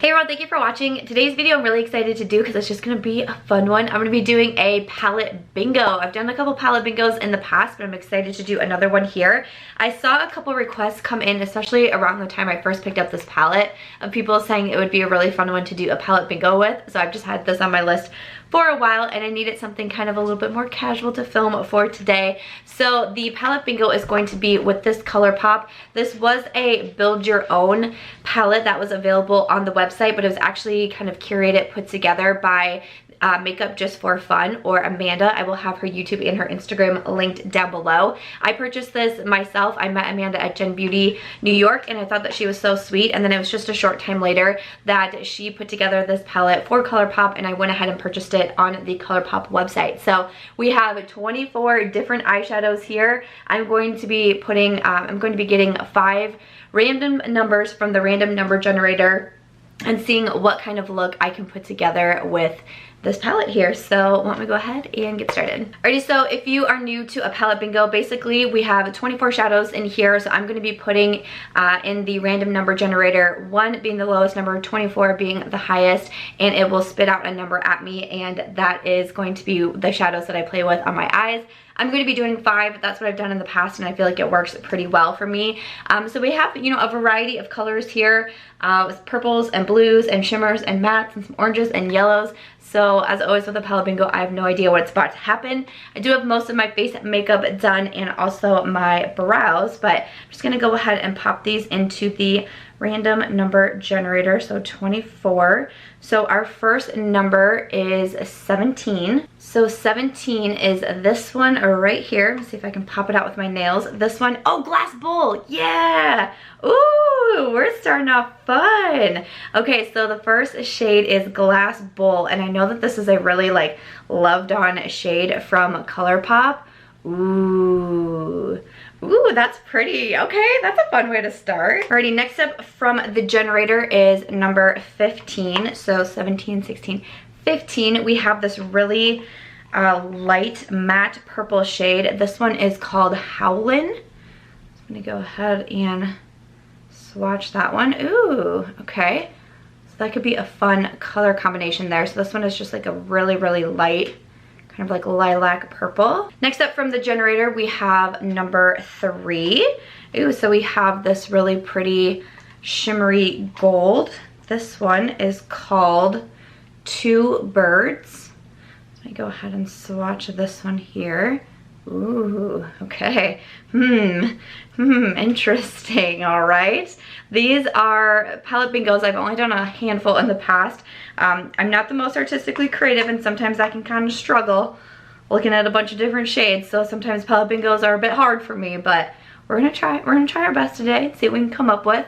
Hey everyone, thank you for watching. Today's video I'm really excited to do because it's just going to be a fun one. I'm going to be doing a palette bingo. I've done a couple palette bingos in the past, but I'm excited to do another one here. I saw a couple requests come in, especially around the time I first picked up this palette, of people saying it would be a really fun one to do a palette bingo with. So I've just had this on my list for a while and I needed something kind of a little bit more casual to film for today. So the palette bingo is going to be with this Colourpop. This was a build your own palette that was available on the website, but it was actually kind of curated, put together by Makeup Just For Fun, or Amanda. I will have her YouTube and her Instagram linked down below. I purchased this myself. I met Amanda at Gen Beauty New York and I thought that she was so sweet, and then it was just a short time later that she put together this palette for Colourpop and I went ahead and purchased it on the Colourpop website. So we have 24 different eyeshadows here. I'm going to be getting 5 random numbers from the random number generator and seeing what kind of look I can put together with this palette here. So why don't we go ahead and get started. Alrighty, so if you are new to a palette bingo, basically we have 24 shadows in here. So I'm going to be putting in the random number generator, 1 being the lowest number, 24 being the highest, and it will spit out a number at me, and that is going to be the shadows that I play with on my eyes. I'm going to be doing 5. That's what I've done in the past and I feel like it works pretty well for me. So we have, you know, a variety of colors here with purples and blues and shimmers and mattes and some oranges and yellows. So as always with a palette bingo, I have no idea what's about to happen. I do have most of my face makeup done and also my brows, but I'm just going to go ahead and pop these into the random number generator. So 24. So our first number is 17. So 17 is this one right here. Let's see if I can pop it out with my nails. This one, oh, glass bowl, yeah. Ooh, we're starting off fun. Okay, so the first shade is glass bowl, and I know that this is a really like loved on shade from Colourpop. Ooh. Ooh, that's pretty. Okay, that's a fun way to start. Alrighty, next up from the generator is number 15. So 17, 16, 15. We have this really light matte purple shade. This one is called Howlin. I'm gonna go ahead and swatch that one. Ooh, okay. So that could be a fun color combination there. So this one is just like a really, really light, kind of like lilac purple. Next up from the generator, we have number 3. Ooh, so we have this really pretty shimmery gold. This one is called Two Birds. Let me go ahead and swatch this one here. Ooh, okay. Interesting, all right. These are palette bingos. I've only done a handful in the past. I'm not the most artistically creative, and sometimes I can kind of struggle looking at a bunch of different shades. So sometimes palette bingos are a bit hard for me, but we're gonna try our best today, see what we can come up with.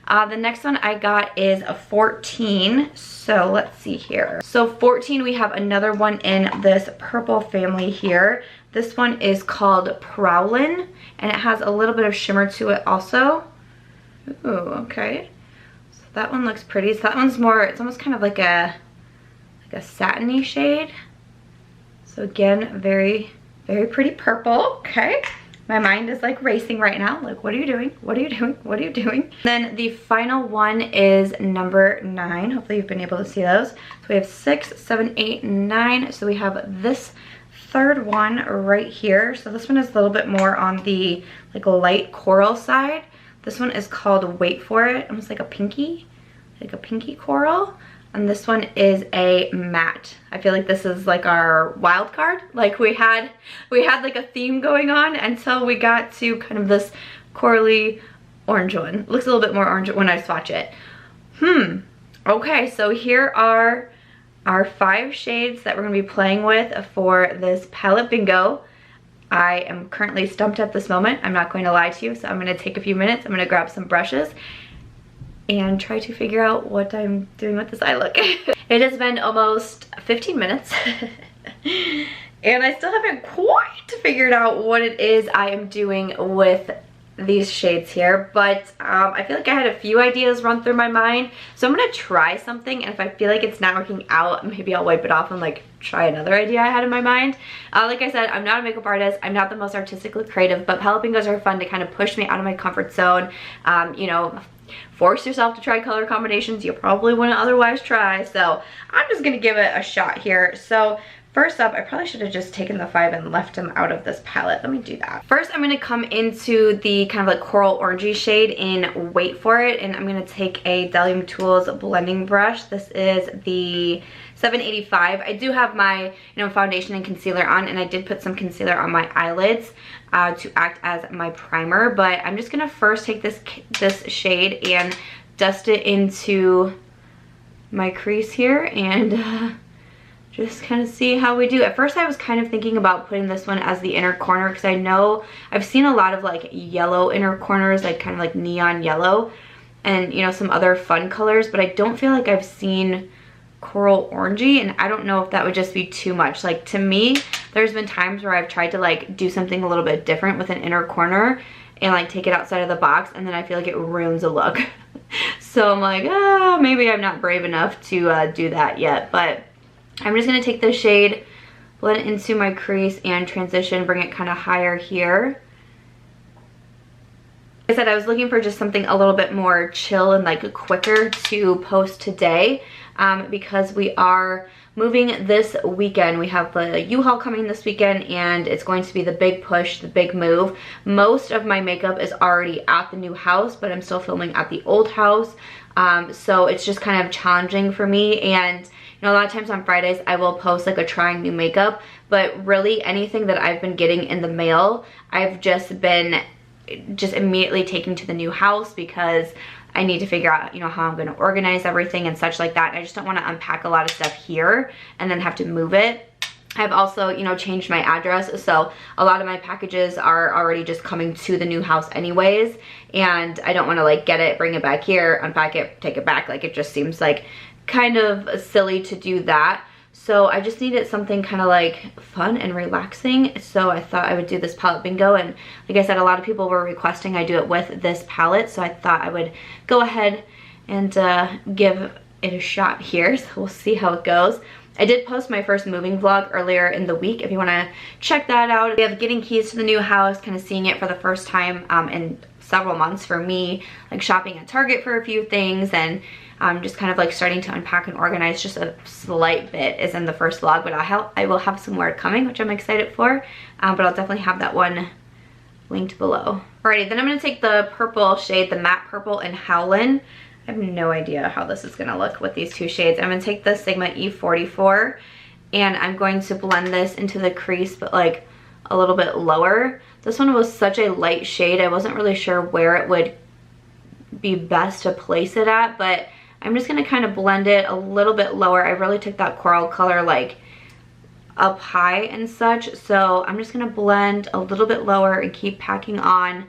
The next one I got is a 14. So let's see here. So 14, we have another one in this purple family here. This one is called Prowlin, and it has a little bit of shimmer to it also. Ooh, okay. So that one looks pretty. So that one's more, it's almost kind of like a satiny shade. So again, very, very pretty purple. Okay. My mind is like racing right now. Like, what are you doing? What are you doing? What are you doing? Then the final one is number 9. Hopefully you've been able to see those. So we have 6, 7, 8, 9. So we have this third one right here. So this one is a little bit more on the like light coral side. This one is called Wait For It. Almost like a pinky coral. And this one is a matte. I feel like this is like our wild card. Like we had like a theme going on until we got to kind of this corally orange one. Looks a little bit more orange when I swatch it. Okay, so here are our 5 shades that we're gonna be playing with for this palette bingo. I am currently stumped at this moment. I'm not going to lie to you, so I'm gonna take a few minutes. I'm gonna grab some brushes and try to figure out what I'm doing with this eye look. It has been almost 15 minutes and I still haven't quite figured out what it is I am doing with these shades here, but I feel like I had a few ideas run through my mind, so I'm gonna try something, and if I feel like it's not working out, maybe I'll wipe it off and like try another idea I had in my mind. Like I said, I'm not a makeup artist, I'm not the most artistically creative, but palette bingos are fun to kind of push me out of my comfort zone, you know, force yourself to try color combinations you probably wouldn't otherwise try. So I'm just gonna give it a shot here. So first up, I probably should have just taken the 5 and left them out of this palette. Let me do that. First, I'm gonna come into the kind of like coral orangey shade in Wait For It, and I'm gonna take a Bdellium Tools blending brush. This is the 785. I do have my, foundation and concealer on, and I did put some concealer on my eyelids to act as my primer, but I'm just gonna first take this shade and dust it into my crease here and just kind of see how we do. At first I was kind of thinking about putting this one as the inner corner, because I know I've seen a lot of like yellow inner corners, like kind of like neon yellow, and some other fun colors, but I don't feel like I've seen coral orangey, and I don't know if that would just be too much. Like, to me, there's been times where I've tried to like do something a little bit different with an inner corner and like take it outside of the box, and then I feel like it ruins a look. So I'm like, maybe I'm not brave enough to do that yet, but I'm just gonna take this shade, blend it into my crease, and transition, bring it kind of higher here. Like I said, I was looking for just something a little bit more chill and like quicker to post today, because we are moving this weekend. We have the U-Haul coming this weekend, and it's going to be the big push, the big move. Most of my makeup is already at the new house, but I'm still filming at the old house, so it's just kind of challenging for me. And a lot of times on Fridays I will post like a trying new makeup, but really anything that I've been getting in the mail, I've just been immediately taking to the new house, because I need to figure out, how I'm gonna organize everything and such like that. I just don't wanna unpack a lot of stuff here and then have to move it. I've also, changed my address, so a lot of my packages are already just coming to the new house anyways, and I don't wanna like get it, bring it back here, unpack it, take it back. Like, it just seems like kind of silly to do that. So I just needed something kind of like fun and relaxing, so I thought I would do this palette bingo. And like I said, a lot of people were requesting I do it with this palette, so I thought I would go ahead and give it a shot here. So we'll see how it goes. I did post my first moving vlog earlier in the week if you want to check that out. We have getting keys to the new house, kind of seeing it for the first time in several months for me, like shopping at Target for a few things, and just kind of like starting to unpack and organize just a slight bit is in the first vlog, but I will have some more coming, which I'm excited for, but I'll definitely have that one linked below. Alrighty, then I'm going to take the purple shade, the matte purple in Howlin. I have no idea how this is going to look with these two shades. I'm going to take the Sigma E44, and I'm going to blend this into the crease, but like a little bit lower. This one was such a light shade, I wasn't really sure where it would be best to place it at, but I'm just going to kind of blend it a little bit lower. I really took that coral color like up high and such, so I'm just going to blend a little bit lower and keep packing on.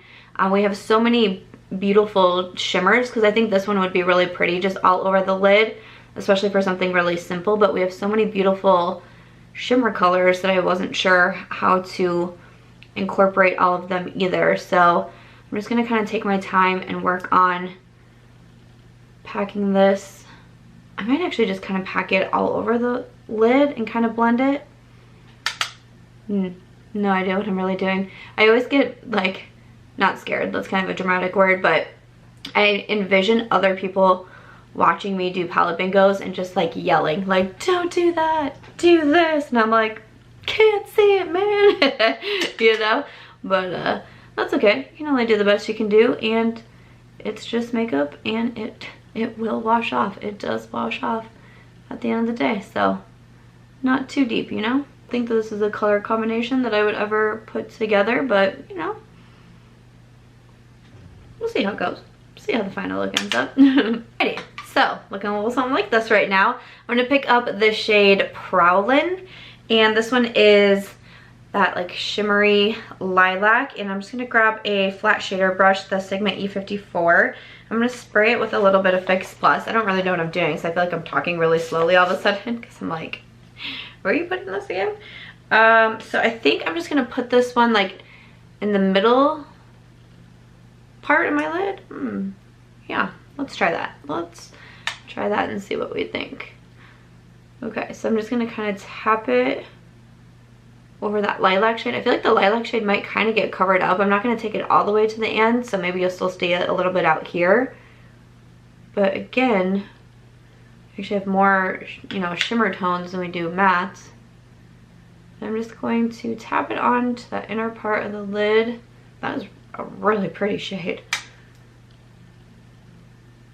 We have so many beautiful shimmers, because I think this one would be really pretty just all over the lid, especially for something really simple, but we have so many beautiful shimmer colors that I wasn't sure how to incorporate all of them either. So I'm just going to kind of take my time and work on packing this. I might actually just kind of pack it all over the lid and kind of blend it. No idea what I'm really doing. I always get like, not scared, that's kind of a dramatic word, but I envision other people watching me do palette bingos and just like yelling like, don't do that, do this, and I'm like, can't see it, man. But that's okay. You can only do the best you can do, and it's just makeup, and it will wash off. It does wash off at the end of the day, so not too deep, I think that this is a color combination that I would ever put together, but we'll see how it goes. See how the final look ends up. Alrighty, so looking a little something like this right now. I'm gonna pick up the shade Prowlin, and this one is that like shimmery lilac, and I'm just gonna grab a flat shader brush, the Sigma E54. I'm gonna spray it with a little bit of Fix Plus. I don't really know what I'm doing, so I feel like I'm talking really slowly all of a sudden, because I'm like, where are you putting this again? So I think I'm just gonna put this one like in the middle part of my lid. Yeah, let's try that. Let's try that and see what we think. Okay, so I'm just gonna kind of tap it over that lilac shade. I feel like the lilac shade might kind of get covered up. I'm not gonna take it all the way to the end, so maybe you'll still see it a little bit out here. but again, we actually have more, you know, shimmer tones than we do mattes. I'm just going to tap it onto that inner part of the lid. That is a really pretty shade.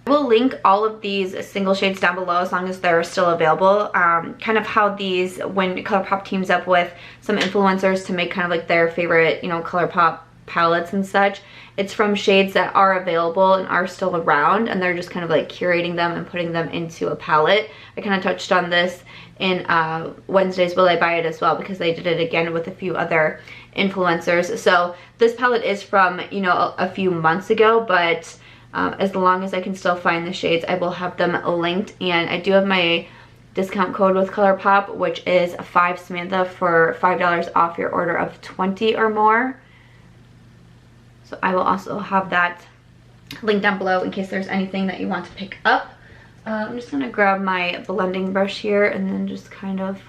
I will link all of these single shades down below as long as they're still available. Kind of how these, when Colourpop teams up with some influencers to make kind of like their favorite, you know, Colourpop palettes and such, it's from shades that are available and are still around, and they're just kind of like curating them and putting them into a palette. I kind of touched on this in Wednesday's Will I Buy It as well, because they did it again with a few other influencers. So this palette is from, you know, a few months ago, but as long as I can still find the shades, I will have them linked. And I do have my discount code with Colourpop, which is 5Samantha for $5 off your order of 20 or more. So I will also have that link down below in case there's anything that you want to pick up. I'm just gonna grab my blending brush here and then just kind of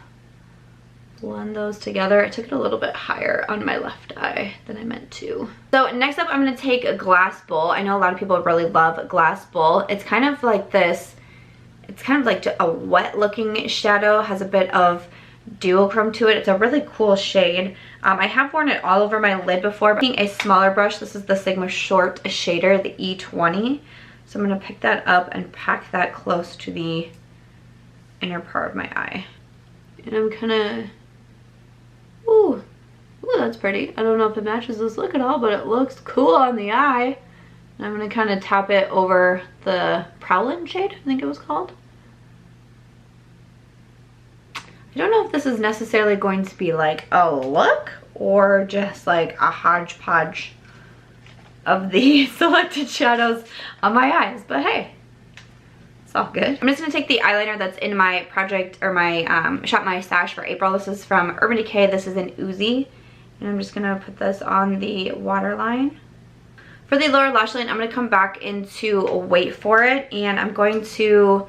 blend those together. I took it a little bit higher on my left eye than I meant to. So next up, I'm gonna take a glass bowl. I know a lot of people really love a glass bowl. It's kind of like this, it's kind of like a wet looking shadow, has a bit of duochrome to it. It's a really cool shade. I have worn it all over my lid before, but taking a smaller brush, this is the Sigma Short shader, the E20. So I'm gonna pick that up and pack that close to the inner part of my eye. And I'm kinda, ooh, that's pretty. I don't know if it matches this look at all, but it looks cool on the eye. And I'm gonna kind of tap it over the Prowlin shade, I think it was called. I don't know if this is necessarily going to be like a look or just like a hodgepodge of the selected shadows on my eyes, but hey, it's all good. I'm just gonna take the eyeliner that's in my project, or my Shop My Stash for April. This is from Urban Decay. This is in Uzi, and I'm just gonna put this on the waterline. For the lower lash line, I'm gonna come back into Wait For It, and I'm going to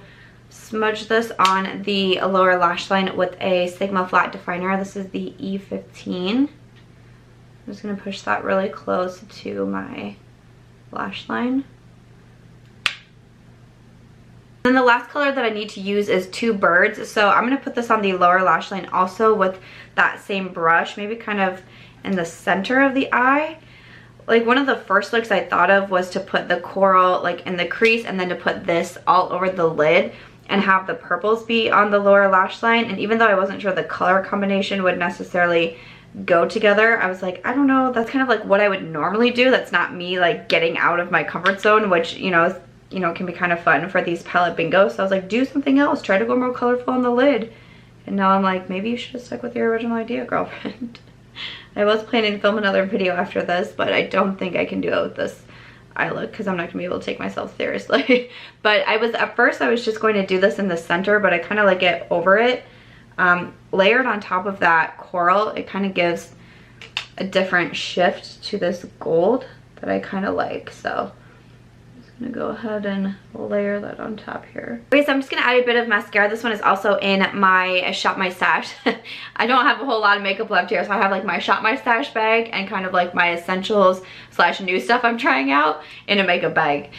smudge this on the lower lash line with a Sigma flat definer. This is the E15. I'm just going to push that really close to my lash line. Then the last color that I need to use is Two Birds. So I'm going to put this on the lower lash line also with that same brush, maybe kind of in the center of the eye. Like, one of the first looks I thought of was to put the coral like in the crease, and then to put this all over the lid and have the purples be on the lower lash line. And even though I wasn't sure the color combination would necessarily go together, I was like, I don't know, that's kind of like what I would normally do. That's not me like getting out of my comfort zone, which, you know, can be kind of fun for these palette bingos. So I was like, do something else, try to go more colorful on the lid. And now I'm like, maybe you should have stuck with your original idea, girlfriend. I was planning to film another video after this, but I don't think I can do it with this eye look because I'm not gonna be able to take myself seriously. But at first I was just going to do this in the center, but I kind of like it over it. Layered on top of that coral, it kind of gives a different shift to this gold that I kind of like. So I'm gonna go ahead and layer that on top here. Okay, so I'm just gonna add a bit of mascara. This one is also in my Shop My Stash. I don't have a whole lot of makeup left here, so I have like my Shop My Stash bag and kind of like my essentials / new stuff I'm trying out in a makeup bag.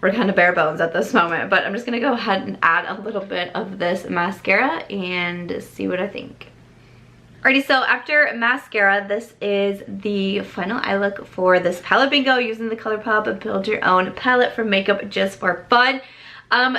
We're kind of bare bones at this moment, but I'm just gonna go ahead and add a little bit of this mascara and see what I think. Alrighty, so after mascara, this is the final eye look for this palette bingo using the Colourpop Build Your Own palette for makeup just for fun.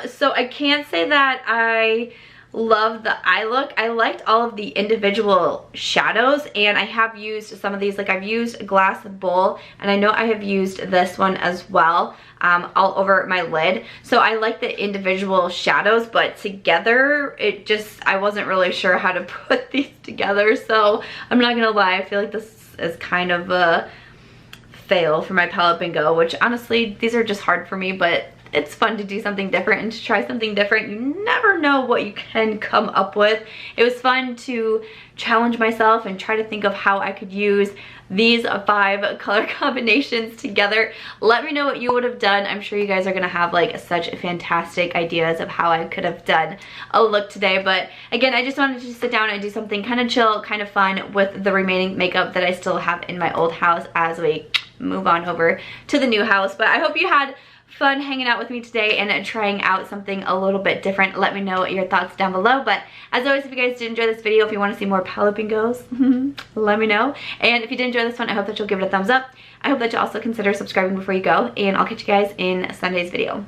So I can't say that I love the eye look. I liked all of the individual shadows, and I have used some of these. Like, I've used Glass Bowl, and I know I have used this one as well, all over my lid. So I like the individual shadows, but together I wasn't really sure how to put these together. So I'm not gonna lie, I feel like this is kind of a fail for my palette bingo, which honestly, these are just hard for me, but it's fun to do something different and to try something different. You never know what you can come up with. It was fun to challenge myself and try to think of how I could use these 5 color combinations together. Let me know what you would have done. I'm sure you guys are gonna have like such fantastic ideas of how I could have done a look today. But again, I just wanted to sit down and do something kind of chill, kind of fun with the remaining makeup that I still have in my old house as we move on over to the new house. But I hope you had fun hanging out with me today and trying out something a little bit different. Let me know your thoughts down below. But as always, if you guys did enjoy this video, if you want to see more palette bingos, let me know. And if you did enjoy this one, I hope that you'll give it a thumbs up. I hope that you'll also consider subscribing before you go, and I'll catch you guys in Sunday's video.